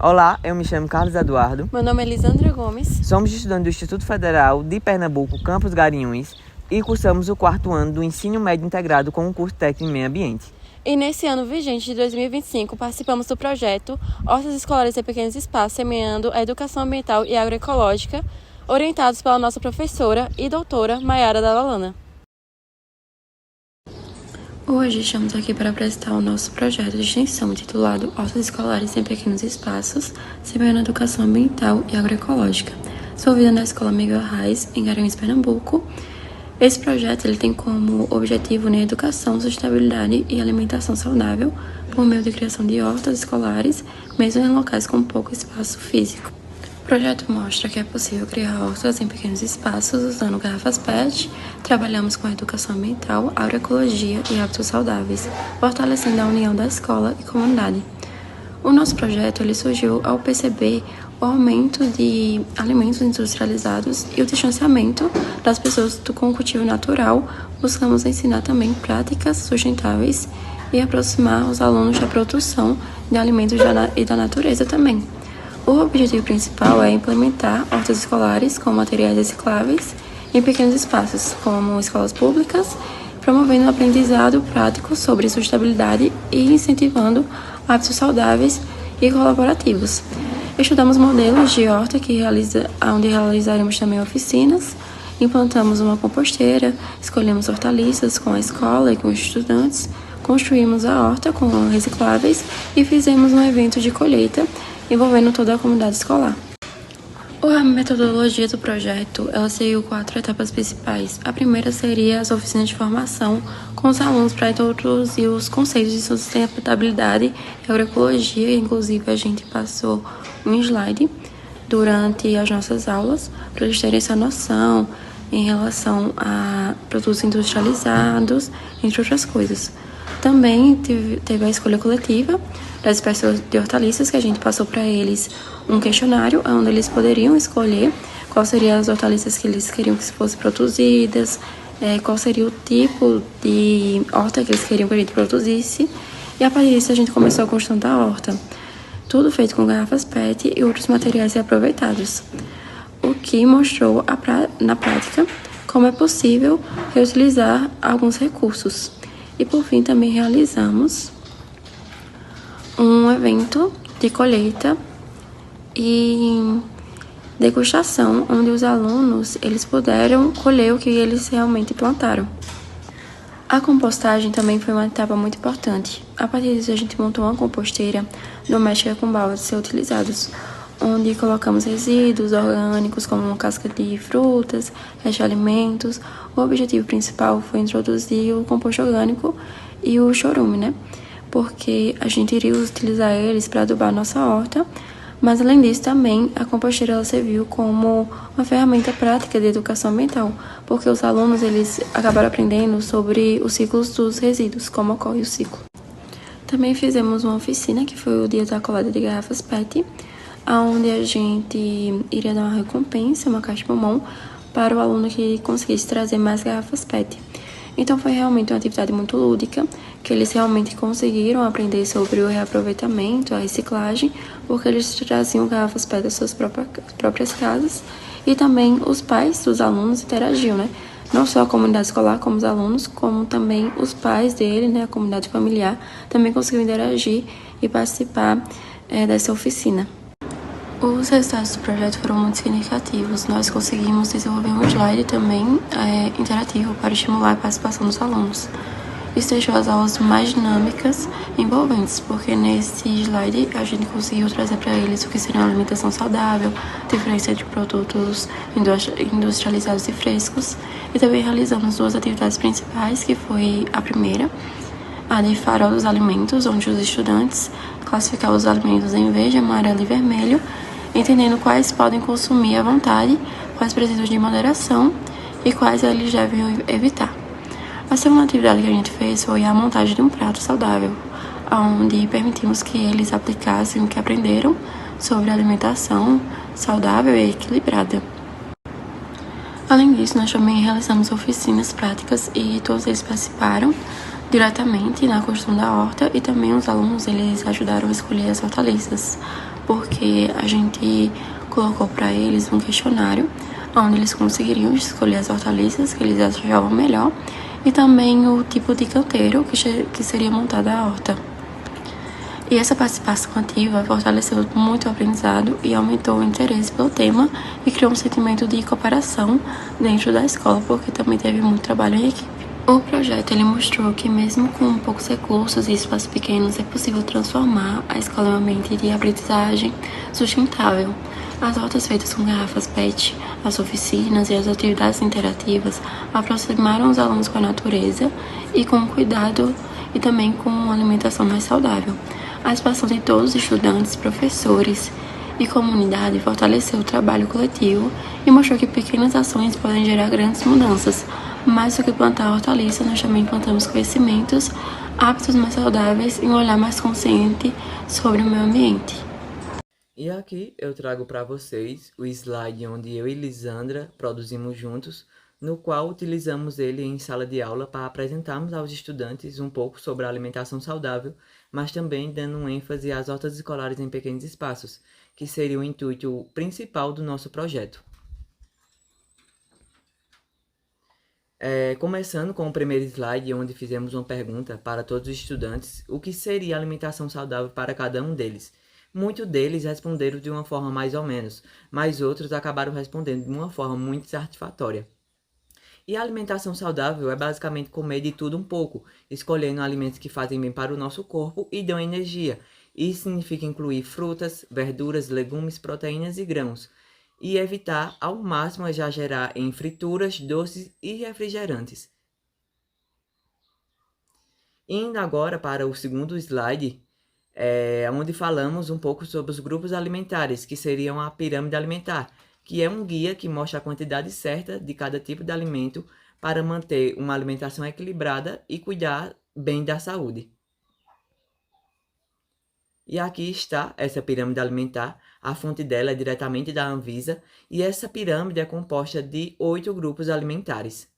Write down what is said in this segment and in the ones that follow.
Olá, eu me chamo Carlos Eduardo. Meu nome é Lisandra Gomes. Somos estudantes do Instituto Federal de Pernambuco, Campus Garanhuns, e cursamos o 4º ano do Ensino Médio Integrado com o curso técnico em Meio Ambiente. E nesse ano vigente de 2025, participamos do projeto Hortas Escolares em Pequenos Espaços, semeando a educação ambiental e agroecológica, orientados pela nossa professora e doutora Maiara Dalalana. Hoje estamos aqui para apresentar o nosso projeto de extensão intitulado Hortas Escolares em Pequenos Espaços, semeando a educação ambiental e agroecológica, desenvolvida na Escola Miguel Reis, em Garanhuns, Pernambuco. Esse projeto ele tem como objetivo a educação, sustentabilidade e alimentação saudável por meio de criação de hortas escolares, mesmo em locais com pouco espaço físico. O projeto mostra que é possível criar hortas em pequenos espaços usando garrafas PET. Trabalhamos com a educação ambiental, agroecologia e hábitos saudáveis, fortalecendo a união da escola e comunidade. O nosso projeto ele surgiu ao perceber o aumento de alimentos industrializados e o distanciamento das pessoas com o cultivo natural. Buscamos ensinar também práticas sustentáveis e aproximar os alunos da produção de alimentos e da natureza também. O objetivo principal é implementar hortas escolares com materiais recicláveis em pequenos espaços, como escolas públicas, promovendo o aprendizado prático sobre sustentabilidade e incentivando hábitos saudáveis e colaborativos. Estudamos modelos de horta onde realizaremos também oficinas, implantamos uma composteira, escolhemos hortaliças com a escola e com os estudantes, construímos a horta com recicláveis e fizemos um evento de colheita envolvendo toda a comunidade escolar. A metodologia do projeto, ela seguiu 4 etapas principais. A primeira seria as oficinas de formação com os alunos para introduzir os conceitos de sustentabilidade e agroecologia. Inclusive, a gente passou um slide durante as nossas aulas para eles terem essa noção em relação a produtos industrializados, entre outras coisas. Também teve a escolha coletiva das espécies de hortaliças, que a gente passou para eles um questionário onde eles poderiam escolher quais seriam as hortaliças que eles queriam que fossem produzidas, qual seria o tipo de horta que eles queriam que a gente produzisse. E a partir disso a gente começou a construção da horta. Tudo feito com garrafas PET e outros materiais reaproveitados, o que mostrou na prática como é possível reutilizar alguns recursos. E por fim também realizamos um evento de colheita e degustação, onde os alunos eles puderam colher o que eles realmente plantaram. A compostagem também foi uma etapa muito importante. A partir disso, a gente montou uma composteira doméstica com baldes a ser utilizados, onde colocamos resíduos orgânicos, como casca de frutas, restos de alimentos. O objetivo principal foi introduzir o composto orgânico e o chorume, porque a gente iria utilizar eles para adubar a nossa horta. Mas, além disso, também a composteira ela serviu como uma ferramenta prática de educação ambiental, porque os alunos eles acabaram aprendendo sobre os ciclos dos resíduos, como ocorre o ciclo. Também fizemos uma oficina, que foi o dia da coleta de garrafas PET, onde a gente iria dar uma recompensa, uma caixa de bombom, para o aluno que conseguisse trazer mais garrafas PET. Então foi realmente uma atividade muito lúdica, que eles realmente conseguiram aprender sobre o reaproveitamento, a reciclagem, porque eles traziam garrafas PET das suas próprias casas, e também os pais dos alunos interagiam, Não só a comunidade escolar, como os alunos, como também os pais dele, a comunidade familiar, também conseguiram interagir e participar dessa oficina. Os resultados do projeto foram muito significativos. Nós conseguimos desenvolver um slide também interativo para estimular a participação dos alunos. Isso deixou as aulas mais dinâmicas e envolventes, porque nesse slide a gente conseguiu trazer para eles o que seria uma alimentação saudável, diferença de produtos industrializados e frescos, e também realizamos 2 atividades principais, que foi a primeira, a de farol dos alimentos, onde os estudantes classificavam os alimentos em verde, amarelo e vermelho, entendendo quais podem consumir à vontade, quais precisam de moderação e quais eles devem evitar. A segunda atividade que a gente fez foi a montagem de um prato saudável, onde permitimos que eles aplicassem o que aprenderam sobre alimentação saudável e equilibrada. Além disso, nós também realizamos oficinas práticas e todos eles participaram diretamente na construção da horta, e também os alunos eles ajudaram a escolher as hortaliças, porque porque a gente colocou para eles um questionário onde eles conseguiriam escolher as hortaliças que eles achavam melhor e também o tipo de canteiro que seria montada a horta. E essa participação ativa fortaleceu muito o aprendizado e aumentou o interesse pelo tema e criou um sentimento de cooperação dentro da escola, porque também teve muito trabalho em equipe. O projeto ele mostrou que mesmo com poucos recursos e espaços pequenos é possível transformar a escola em um ambiente de aprendizagem sustentável. As hortas feitas com garrafas PET, as oficinas e as atividades interativas aproximaram os alunos com a natureza e com cuidado e também com uma alimentação mais saudável. A participação de todos os estudantes, professores e comunidade fortaleceu o trabalho coletivo e mostrou que pequenas ações podem gerar grandes mudanças. Mais do que plantar hortaliças, nós também plantamos conhecimentos, hábitos mais saudáveis e um olhar mais consciente sobre o meio ambiente. E aqui eu trago para vocês o slide onde eu e Lisandra produzimos juntos, no qual utilizamos ele em sala de aula para apresentarmos aos estudantes um pouco sobre a alimentação saudável, mas também dando um ênfase às hortas escolares em pequenos espaços, que seria o intuito principal do nosso projeto. Começando com o primeiro slide, onde fizemos uma pergunta para todos os estudantes, o que seria alimentação saudável para cada um deles. Muitos deles responderam de uma forma mais ou menos, mas outros acabaram respondendo de uma forma muito satisfatória. E a alimentação saudável é basicamente comer de tudo um pouco, escolhendo alimentos que fazem bem para o nosso corpo e dão energia. Isso significa incluir frutas, verduras, legumes, proteínas e grãos. E evitar ao máximo exagerar em frituras, doces e refrigerantes. Indo agora para o segundo slide, onde falamos um pouco sobre os grupos alimentares, que seriam a pirâmide alimentar, que é um guia que mostra a quantidade certa de cada tipo de alimento para manter uma alimentação equilibrada e cuidar bem da saúde. E aqui está essa pirâmide alimentar, a fonte dela é diretamente da Anvisa, e essa pirâmide é composta de 8 grupos alimentares.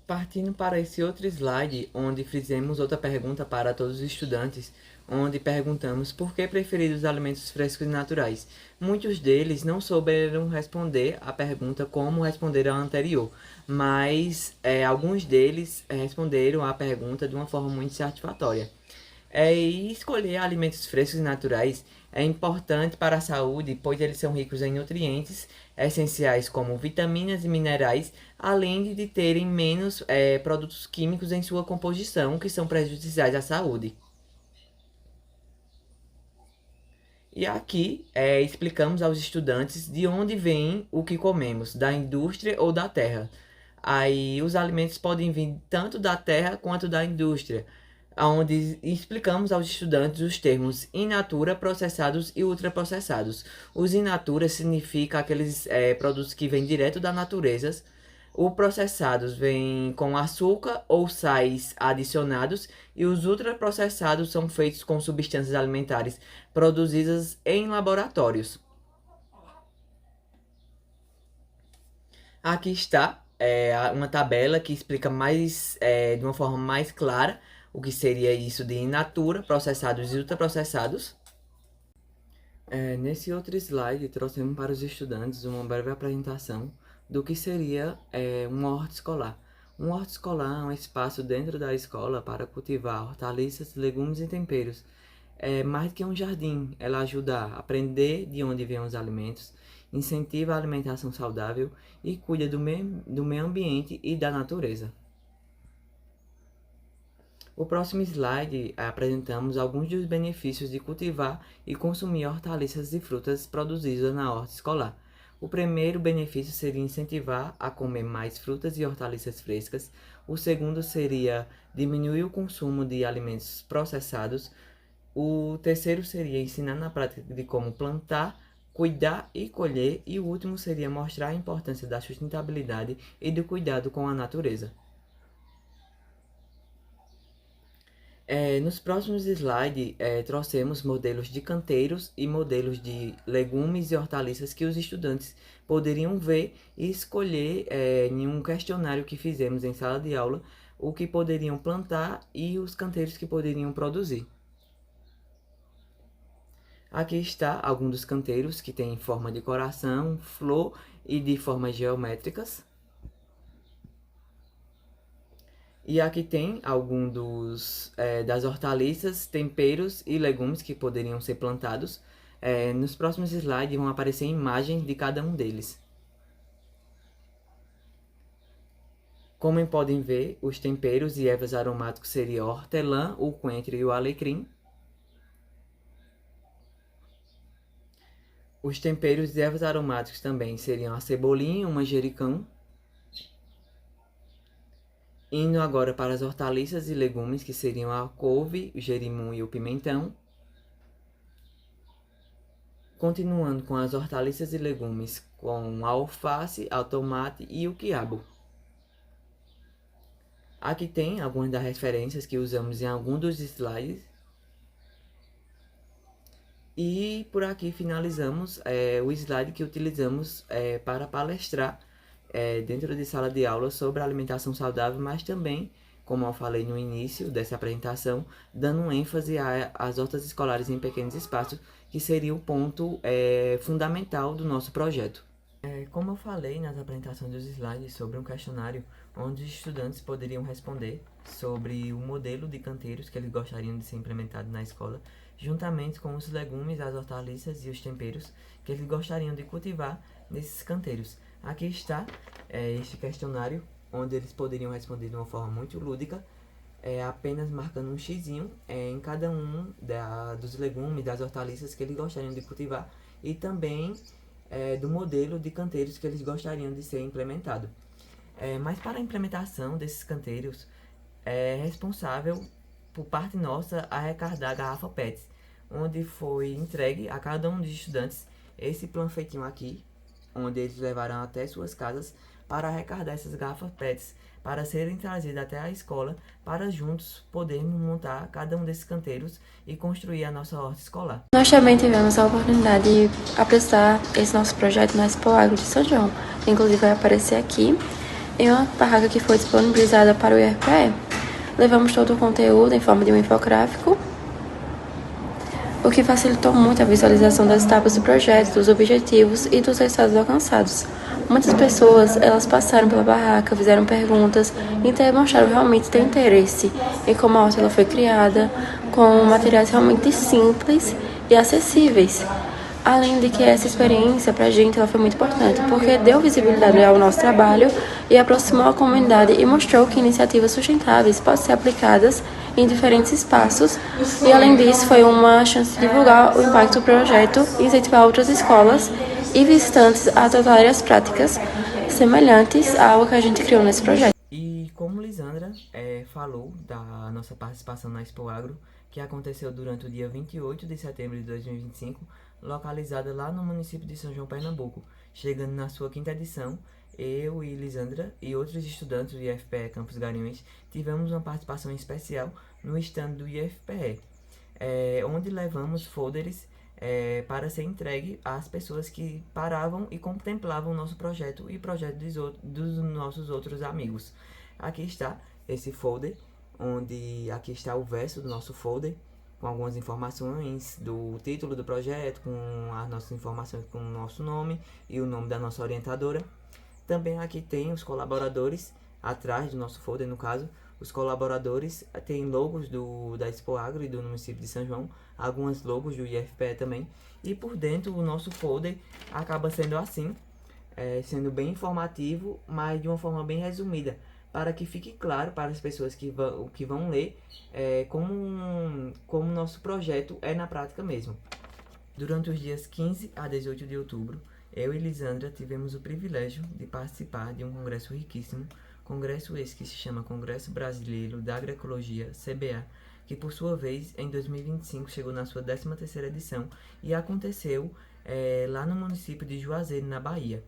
Partindo para esse outro slide, onde fizemos outra pergunta para todos os estudantes, onde perguntamos por que preferir os alimentos frescos e naturais. Muitos deles não souberam responder a pergunta como responderam a anterior, mas alguns deles responderam a pergunta de uma forma muito satisfatória. E escolher alimentos frescos e naturais é importante para a saúde, pois eles são ricos em nutrientes essenciais como vitaminas e minerais, além de terem menos produtos químicos em sua composição, que são prejudiciais à saúde. E aqui explicamos aos estudantes de onde vem o que comemos, da indústria ou da terra. Aí os alimentos podem vir tanto da terra quanto da indústria, onde explicamos aos estudantes os termos in natura, processados e ultraprocessados. Os in natura significa aqueles produtos que vêm direto da natureza. Os processados vêm com açúcar ou sais adicionados e os ultraprocessados são feitos com substâncias alimentares produzidas em laboratórios. Aqui está uma tabela que explica de uma forma mais clara o que seria isso de in natura, processados e ultraprocessados. Nesse outro slide, trouxemos para os estudantes uma breve apresentação do que seria uma horta escolar. Uma horta escolar é um espaço dentro da escola para cultivar hortaliças, legumes e temperos. É mais que um jardim, ela ajuda a aprender de onde vêm os alimentos, incentiva a alimentação saudável e cuida do meio ambiente e da natureza. O próximo slide apresentamos alguns dos benefícios de cultivar e consumir hortaliças e frutas produzidas na horta escolar. O primeiro benefício seria incentivar a comer mais frutas e hortaliças frescas. O segundo seria diminuir o consumo de alimentos processados. O terceiro seria ensinar na prática de como plantar, cuidar e colher. E o último seria mostrar a importância da sustentabilidade e do cuidado com a natureza. Nos próximos slides, trouxemos modelos de canteiros e modelos de legumes e hortaliças que os estudantes poderiam ver e escolher em um questionário que fizemos em sala de aula, o que poderiam plantar e os canteiros que poderiam produzir. Aqui está algum dos canteiros que tem forma de coração, flor e de formas geométricas. E aqui tem algum das hortaliças, temperos e legumes que poderiam ser plantados. Nos próximos slides vão aparecer imagens de cada um deles. Como podem ver, os temperos e ervas aromáticos seriam o hortelã, o coentro e o alecrim. Os temperos e ervas aromáticos também seriam a cebolinha e o manjericão. Indo agora para as hortaliças e legumes, que seriam a couve, o jerimum e o pimentão. Continuando com as hortaliças e legumes, com a alface, o tomate e o quiabo. Aqui tem algumas das referências que usamos em algum dos slides. E por aqui finalizamos o slide que utilizamos para palestrar dentro de sala de aula sobre alimentação saudável, mas também, como eu falei no início dessa apresentação, dando ênfase às hortas escolares em pequenos espaços, que seria o ponto fundamental do nosso projeto. Como eu falei nas apresentações dos slides sobre um questionário onde os estudantes poderiam responder sobre o modelo de canteiros que eles gostariam de ser implementado na escola, juntamente com os legumes, as hortaliças e os temperos que eles gostariam de cultivar nesses canteiros. Aqui está este questionário, onde eles poderiam responder de uma forma muito lúdica, apenas marcando um xizinho em cada um dos legumes, das hortaliças que eles gostariam de cultivar e também do modelo de canteiros que eles gostariam de ser implementado. Mas para a implementação desses canteiros, é responsável por parte nossa arrecadar a garrafa PET, onde foi entregue a cada um dos estudantes esse panfletinho aqui, onde eles levaram até suas casas para arrecadar essas garrafas PETs, para serem trazidas até a escola, para juntos podermos montar cada um desses canteiros e construir a nossa horta escolar. Nós também tivemos a oportunidade de apresentar esse nosso projeto na Expo Agro de São João, que inclusive vai aparecer aqui, em uma barraca que foi disponibilizada para o IFPE. Levamos todo o conteúdo em forma de um infográfico, o que facilitou muito a visualização das etapas do projeto, dos objetivos e dos resultados alcançados. Muitas pessoas, elas passaram pela barraca, fizeram perguntas e demonstraram realmente ter interesse em como a horta ela foi criada, com materiais realmente simples e acessíveis. Além de que essa experiência para a gente ela foi muito importante, porque deu visibilidade ao nosso trabalho e aproximou a comunidade e mostrou que iniciativas sustentáveis podem ser aplicadas em diferentes espaços. E além disso, foi uma chance de divulgar o impacto do projeto e incentivar outras escolas e visitantes a adotarem as práticas semelhantes ao que a gente criou nesse projeto. E como Lisandra falou da nossa participação na Expo Agro, que aconteceu durante o dia 28 de setembro de 2025, localizada lá no município de São João, Pernambuco. Chegando na sua 5ª edição, eu e Lisandra e outros estudantes do IFPE Campus Garanhuns tivemos uma participação especial no stand do IFPE, onde levamos folders para ser entregue às pessoas que paravam e contemplavam o nosso projeto e o projeto dos nossos outros amigos. Aqui está esse folder, onde aqui está o verso do nosso folder, com algumas informações do título do projeto, com as nossas informações com o nosso nome e o nome da nossa orientadora. Também aqui tem os colaboradores, atrás do nosso folder, no caso, os colaboradores têm logos da Expo Agro e do município de São João, algumas logos do IFPE também, e por dentro o nosso folder acaba sendo assim, sendo bem informativo, mas de uma forma bem resumida, para que fique claro para as pessoas que vão ler como nosso projeto é na prática mesmo. Durante os dias 15 a 18 de outubro, eu e Lisandra tivemos o privilégio de participar de um congresso riquíssimo, congresso esse que se chama Congresso Brasileiro da Agroecologia, CBA, que por sua vez em 2025 chegou na sua 13ª edição e aconteceu lá no município de Juazeiro, na Bahia.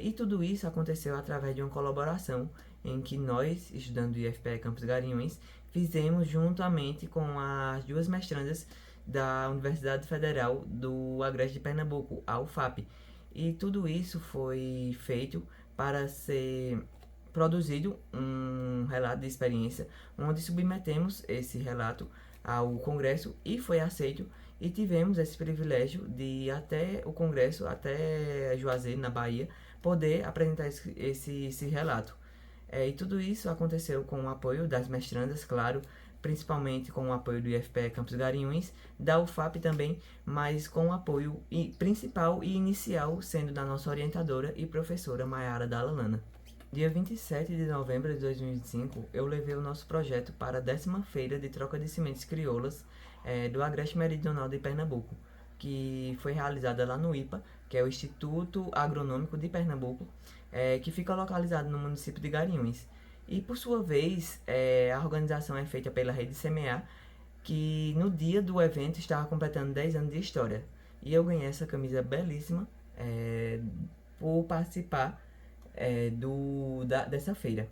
E tudo isso aconteceu através de uma colaboração em que nós, estudantes do IFPE Campus Garanhuns, fizemos juntamente com as 2 mestrandas da Universidade Federal do Agreste de Pernambuco, a UFAP. E tudo isso foi feito para ser produzido um relato de experiência, onde submetemos esse relato ao Congresso e foi aceito e tivemos esse privilégio de ir até o Congresso, até Juazeiro, na Bahia, poder apresentar esse relato. E tudo isso aconteceu com o apoio das mestrandas, claro, principalmente com o apoio do IFPE Campos Garanhuns, da UFAP também, mas com o apoio principal e inicial sendo da nossa orientadora e professora Maiara Dalalana. Dia 27 de novembro de 2025, eu levei o nosso projeto para a 10ª Feira de Troca de Sementes Crioulas do Agreste Meridional de Pernambuco, que foi realizada lá no IPA, que é o Instituto Agronômico de Pernambuco, que fica localizado no município de Garanhuns. E, por sua vez, a organização é feita pela Rede Semear, que no dia do evento estava completando 10 anos de história. E eu ganhei essa camisa belíssima por participar dessa feira.